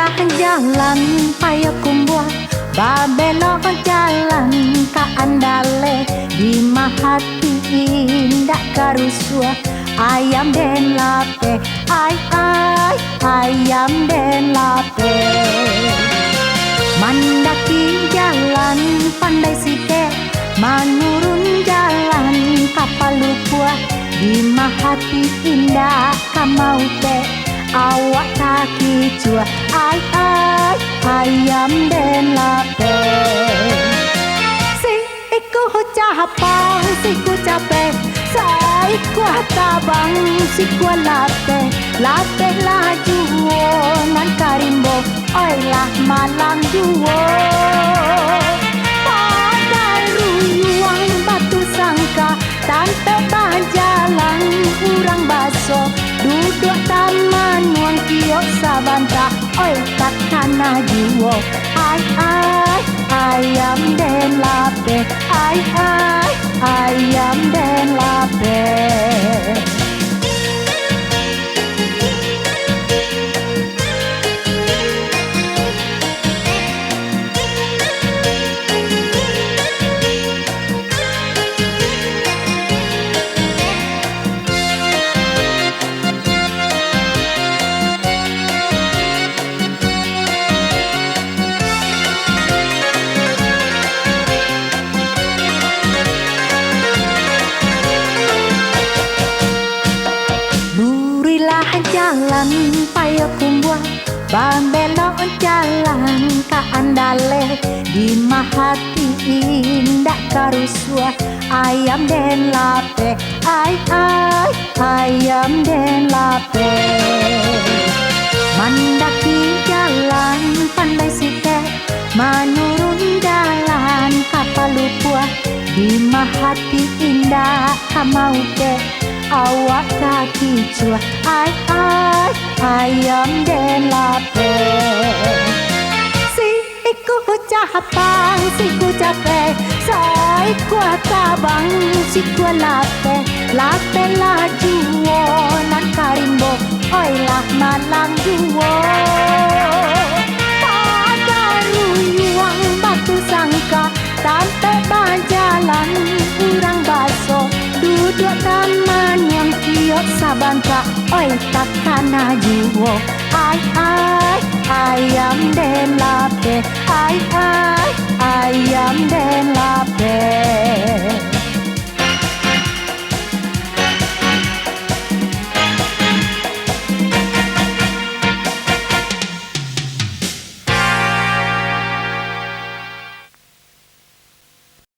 Burilah jalan ayo kumbuah, babelok jalan ka andale, di mahati indah karusua. Ayam den lape, ay ayam den lape. Mandaki jalan pandai sike, manurun jalan kapal lupua. Di mahati indah kamaute, awak kaki cua. Ay ayam den lape. Si iku capang, si ku capek, sai kuah tabang, si kuah lape. Lape lah juo nan karimbo, oi lah malang juo. Padai ruyuang batu sangka, tante bajalan kurang baso. Duduk taman wang kiok sabanta, oi takana juo. Ay ayam den lape, ay ayam den lape. Jalan payo kumbuah, bambelok jalan ka andale, di mahati indah karusua. Ayam den lape, ay ayam den lape. Mandaki jalan pandai sike, manurun jalan kapal lupua. Di mahati indah kamaute, awak kaki cua. Ay ayam den lape. Si iku capang, si ku capek, sai kuah tabang, si kuah lape. Lape lah juo nan karimbo, oi lah malang juo. Pada ruyuang batu sangka, tante bajalan kurang baso. Duduk taman yang kiok sabangka, oi takana juo. Ay ayam den lape, ay ayam den lape.